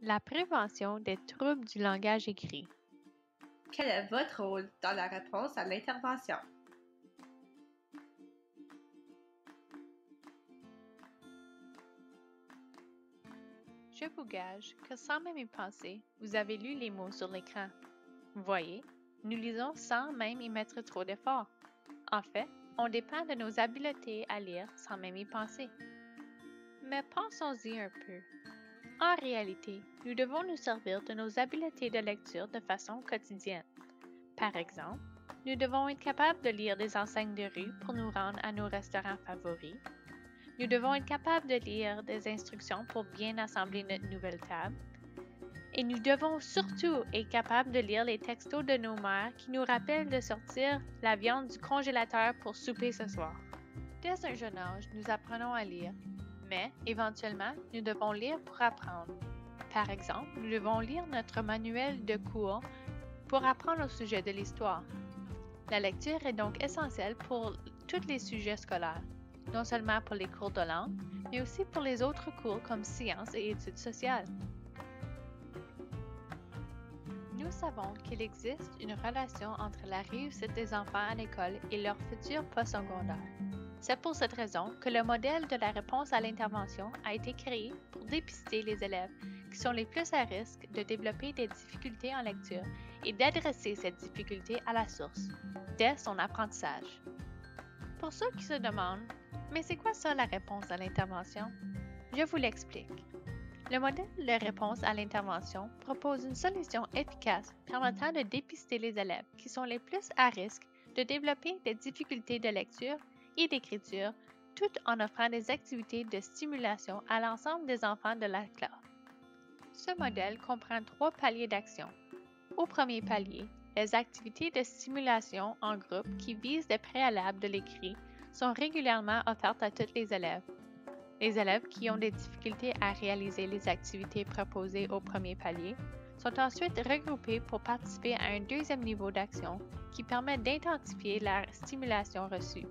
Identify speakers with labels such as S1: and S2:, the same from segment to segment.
S1: La prévention des troubles du langage écrit.
S2: Quel est votre rôle dans la réponse à l'intervention?
S1: Je vous gage que sans même y penser, vous avez lu les mots sur l'écran. Voyez, nous lisons sans même y mettre trop d'efforts. En fait, on dépend de nos habiletés à lire sans même y penser. Mais pensons-y un peu. En réalité, nous devons nous servir de nos habiletés de lecture de façon quotidienne. Par exemple, nous devons être capables de lire des enseignes de rue pour nous rendre à nos restaurants favoris. Nous devons être capables de lire des instructions pour bien assembler notre nouvelle table. Et nous devons surtout être capables de lire les textos de nos mères qui nous rappellent de sortir la viande du congélateur pour souper ce soir. Dès un jeune âge, nous apprenons à lire, mais éventuellement, nous devons lire pour apprendre. Par exemple, nous devons lire notre manuel de cours pour apprendre au sujet de l'histoire. La lecture est donc essentielle pour tous les sujets scolaires, non seulement pour les cours de langue, mais aussi pour les autres cours comme sciences et études sociales. Nous savons qu'il existe une relation entre la réussite des enfants à l'école et leur futur postsecondaire. C'est pour cette raison que le modèle de la réponse à l'intervention a été créé pour dépister les élèves qui sont les plus à risque de développer des difficultés en lecture et d'adresser cette difficulté à la source, dès son apprentissage. Pour ceux qui se demandent, mais c'est quoi ça la réponse à l'intervention? Je vous l'explique. Le modèle de réponse à l'intervention propose une solution efficace permettant de dépister les élèves qui sont les plus à risque de développer des difficultés de lecture et d'écriture, tout en offrant des activités de stimulation à l'ensemble des enfants de la classe. Ce modèle comprend 3 paliers d'action. Au premier palier, les activités de stimulation en groupe qui visent des préalables de l'écrit sont régulièrement offertes à tous les élèves. Les élèves qui ont des difficultés à réaliser les activités proposées au premier palier sont ensuite regroupés pour participer à un deuxième niveau d'action qui permet d'identifier la stimulation reçue.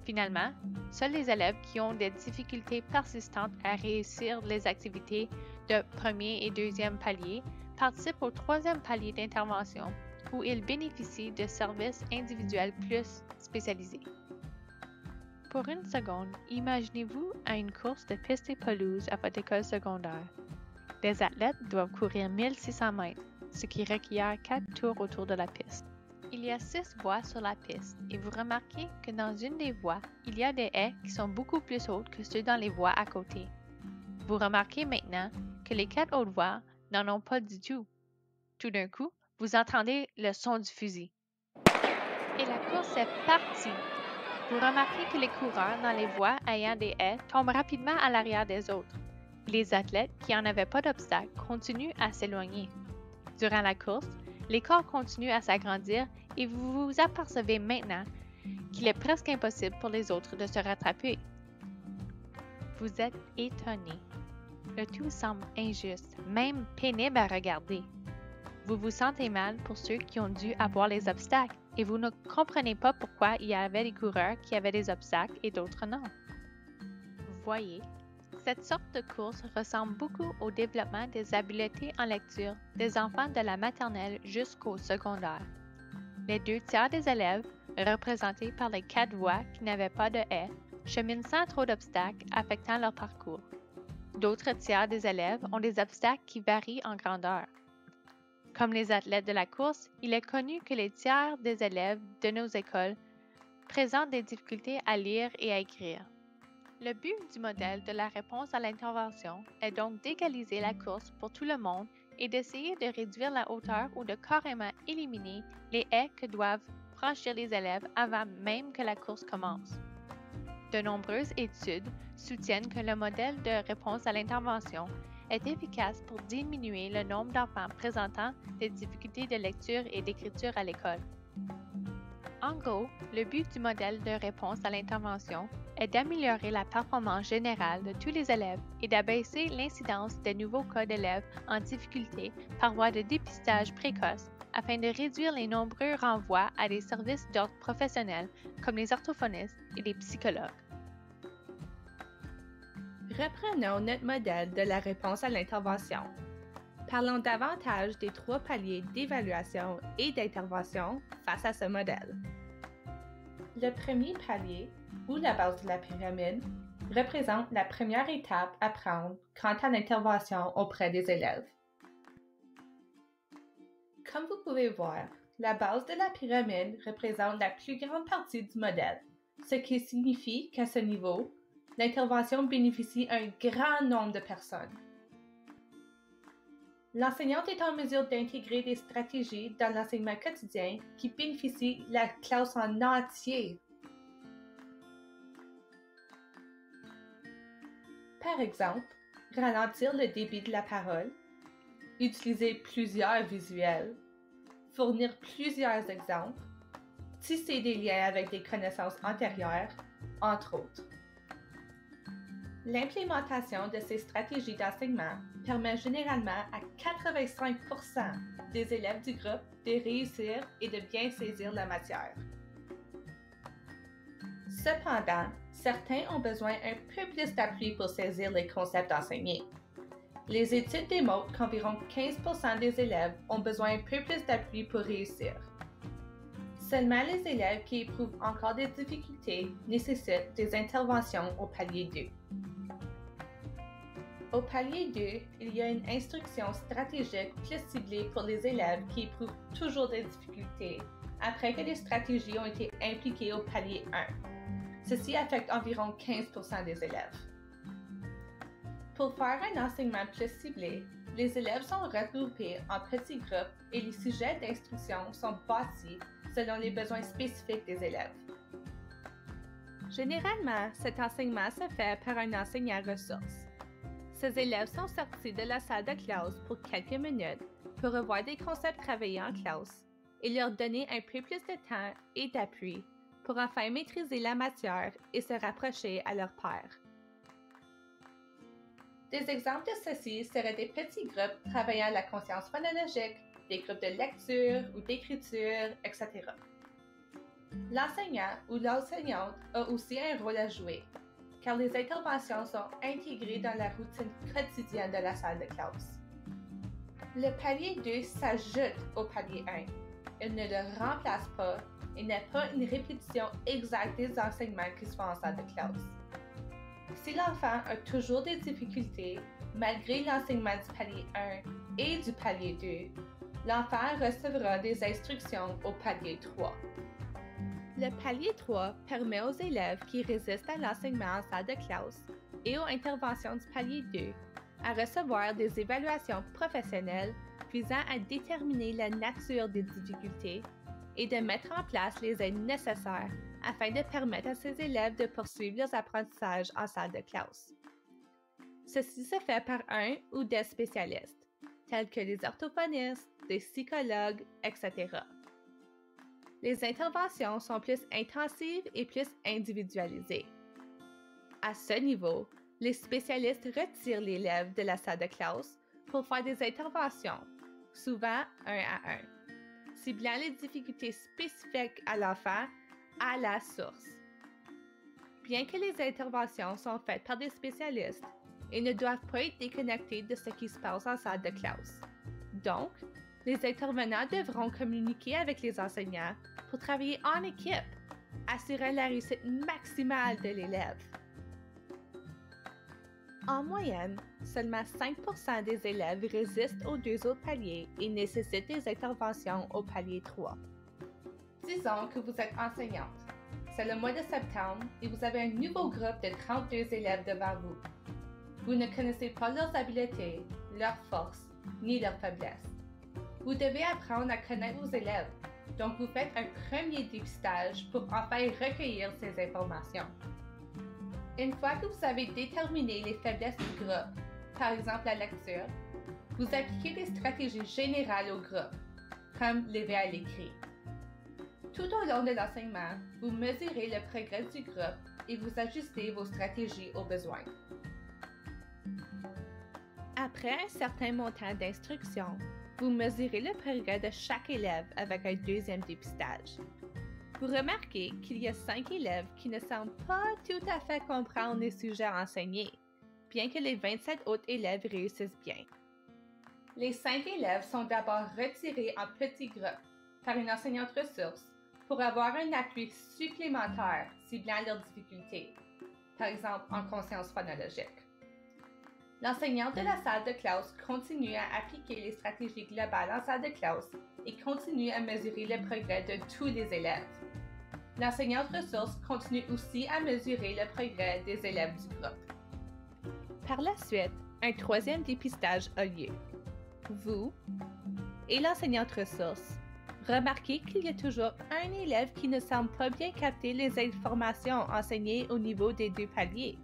S1: Finalement, seuls les élèves qui ont des difficultés persistantes à réussir les activités de premier et deuxième palier participent au troisième palier d'intervention où ils bénéficient de services individuels plus spécialisés. Pour une seconde, imaginez-vous à une course de piste et pelouse à votre école secondaire. Les athlètes doivent courir 1600 mètres, ce qui requiert 4 tours autour de la piste. Il y a 6 voies sur la piste et vous remarquez que dans une des voies, il y a des haies qui sont beaucoup plus hautes que ceux dans les voies à côté. Vous remarquez maintenant que les 4 autres voies n'en ont pas du tout. Tout d'un coup, vous entendez le son du fusil. Et la course est partie! Vous remarquez que les coureurs dans les voies ayant des haies tombent rapidement à l'arrière des autres. Les athlètes qui n'en avaient pas d'obstacle continuent à s'éloigner. Durant la course, les corps continuent à s'agrandir et vous vous apercevez maintenant qu'il est presque impossible pour les autres de se rattraper. Vous êtes étonné. Le tout semble injuste, même pénible à regarder. Vous vous sentez mal pour ceux qui ont dû avoir les obstacles et vous ne comprenez pas pourquoi il y avait des coureurs qui avaient des obstacles et d'autres non. Voyez, cette sorte de course ressemble beaucoup au développement des habiletés en lecture des enfants de la maternelle jusqu'au secondaire. Les 2 tiers des élèves, représentés par les 4 voies qui n'avaient pas de haies, cheminent sans trop d'obstacles affectant leur parcours. D'autres tiers des élèves ont des obstacles qui varient en grandeur. Comme les athlètes de la course, il est connu que les tiers des élèves de nos écoles présentent des difficultés à lire et à écrire. Le but du modèle de la réponse à l'intervention est donc d'égaliser la course pour tout le monde et d'essayer de réduire la hauteur ou de carrément éliminer les haies que doivent franchir les élèves avant même que la course commence. De nombreuses études soutiennent que le modèle de réponse à l'intervention est efficace pour diminuer le nombre d'enfants présentant des difficultés de lecture et d'écriture à l'école. En gros, le but du modèle de réponse à l'intervention est d'améliorer la performance générale de tous les élèves et d'abaisser l'incidence des nouveaux cas d'élèves en difficulté par voie de dépistage précoce afin de réduire les nombreux renvois à des services d'ordre professionnels comme les orthophonistes et les psychologues.
S2: Reprenons notre modèle de la réponse à l'intervention.
S3: Parlons davantage des 3 paliers d'évaluation et d'intervention face à ce modèle. Le premier palier, ou la base de la pyramide, représente la première étape à prendre quant à l'intervention auprès des élèves. Comme vous pouvez voir, la base de la pyramide représente la plus grande partie du modèle, ce qui signifie qu'à ce niveau, l'intervention bénéficie à un grand nombre de personnes. L'enseignante est en mesure d'intégrer des stratégies dans l'enseignement quotidien qui bénéficient la classe en entier. Par exemple, ralentir le débit de la parole, utiliser plusieurs visuels, fournir plusieurs exemples, tisser des liens avec des connaissances antérieures, entre autres. L'implémentation de ces stratégies d'enseignement permet généralement à 85% des élèves du groupe de réussir et de bien saisir la matière. Cependant, certains ont besoin un peu plus d'appui pour saisir les concepts enseignés. Les études démontrent qu'environ 15% des élèves ont besoin un peu plus d'appui pour réussir. Seulement les élèves qui éprouvent encore des difficultés nécessitent des interventions au palier 2. Au palier 2, il y a une instruction stratégique plus ciblée pour les élèves qui éprouvent toujours des difficultés après que les stratégies ont été impliquées au palier 1. Ceci affecte environ 15% des élèves. Pour faire un enseignement plus ciblé, les élèves sont regroupés en petits groupes et les sujets d'instruction sont bâtis selon les besoins spécifiques des élèves. Généralement, cet enseignement se fait par un enseignant ressource. Ces élèves sont sortis de la salle de classe pour quelques minutes pour revoir des concepts travaillés en classe et leur donner un peu plus de temps et d'appui pour enfin maîtriser la matière et se rapprocher à leur pairs. Des exemples de ceci seraient des petits groupes travaillant la conscience phonologique, des groupes de lecture ou d'écriture, etc. L'enseignant ou l'enseignante a aussi un rôle à jouer, car les interventions sont intégrées dans la routine quotidienne de la salle de classe. Le palier 2 s'ajoute au palier 1. Il ne le remplace pas et n'est pas une répétition exacte des enseignements qui se font en salle de classe. Si l'enfant a toujours des difficultés, malgré l'enseignement du palier 1 et du palier 2, l'enfant recevra des instructions au palier 3. Le palier 3 permet aux élèves qui résistent à l'enseignement en salle de classe et aux interventions du palier 2 à recevoir des évaluations professionnelles visant à déterminer la nature des difficultés et de mettre en place les aides nécessaires afin de permettre à ces élèves de poursuivre leurs apprentissages en salle de classe. Ceci se fait par un ou des spécialistes, tels que les orthophonistes, des psychologues, etc. Les interventions sont plus intensives et plus individualisées. À ce niveau, les spécialistes retirent l'élève de la salle de classe pour faire des interventions, souvent 1 à 1, ciblant les difficultés spécifiques à l'enfant à la source. Bien que les interventions sont faites par des spécialistes, elles ne doivent pas être déconnectées de ce qui se passe en salle de classe. Donc, les intervenants devront communiquer avec les enseignants pour travailler en équipe, assurant la réussite maximale de l'élève. En moyenne, seulement 5% des élèves résistent aux 2 autres paliers et nécessitent des interventions au palier 3. Disons que vous êtes enseignante. C'est le mois de septembre et vous avez un nouveau groupe de 32 élèves devant vous. Vous ne connaissez pas leurs habiletés, leurs forces, ni leurs faiblesses. Vous devez apprendre à connaître vos élèves, donc vous faites un premier dépistage pour enfin recueillir ces informations. Une fois que vous avez déterminé les faiblesses du groupe, par exemple la lecture, vous appliquez des stratégies générales au groupe, comme lever à l'écrit. Tout au long de l'enseignement, vous mesurez le progrès du groupe et vous ajustez vos stratégies aux besoins. Après un certain montant d'instruction, vous mesurez le progrès de chaque élève avec un deuxième dépistage. Vous remarquez qu'il y a 5 élèves qui ne semblent pas tout à fait comprendre les sujets enseignés, bien que les 27 autres élèves réussissent bien. Les 5 élèves sont d'abord retirés en petits groupes par une enseignante ressource pour avoir un appui supplémentaire ciblant leurs difficultés, par exemple en conscience phonologique. L'enseignante de la salle de classe continue à appliquer les stratégies globales en salle de classe et continue à mesurer le progrès de tous les élèves. L'enseignante ressource continue aussi à mesurer le progrès des élèves du groupe. Par la suite, un troisième dépistage a lieu. Vous et l'enseignante ressource remarquez qu'il y a toujours un élève qui ne semble pas bien capter les informations enseignées au niveau des 2 paliers,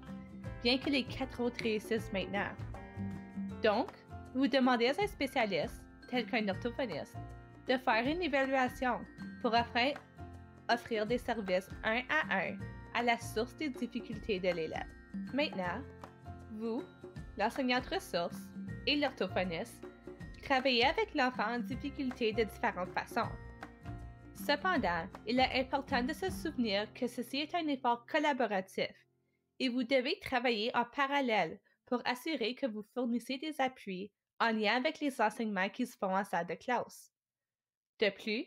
S3: bien que les 4 autres réussissent maintenant. Donc, vous demandez à un spécialiste, tel qu'un orthophoniste, de faire une évaluation pour offrir des services 1 à 1 à la source des difficultés de l'élève. Maintenant, vous, l'enseignante ressource et l'orthophoniste, travaillez avec l'enfant en difficulté de différentes façons. Cependant, il est important de se souvenir que ceci est un effort collaboratif et vous devez travailler en parallèle pour assurer que vous fournissez des appuis en lien avec les enseignements qui se font en salle de classe. De plus,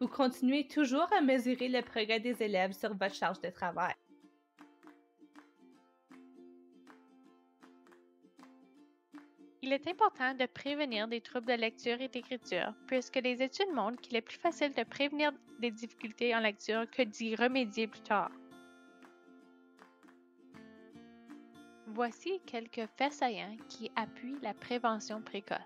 S3: vous continuez toujours à mesurer le progrès des élèves sur votre charge de travail.
S1: Il est important de prévenir des troubles de lecture et d'écriture, puisque les études montrent qu'il est plus facile de prévenir des difficultés en lecture que d'y remédier plus tard. Voici quelques faits saillants qui appuient la prévention précoce.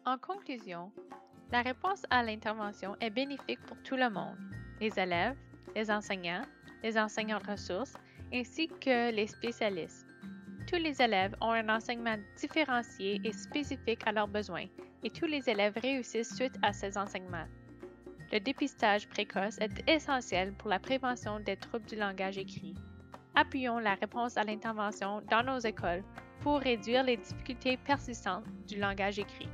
S1: En conclusion, la réponse à l'intervention est bénéfique pour tout le monde, les élèves, les enseignants ressources, ainsi que les spécialistes. Tous les élèves ont un enseignement différencié et spécifique à leurs besoins, et tous les élèves réussissent suite à ces enseignements. Le dépistage précoce est essentiel pour la prévention des troubles du langage écrit. Appuyons la réponse à l'intervention dans nos écoles pour réduire les difficultés persistantes du langage écrit.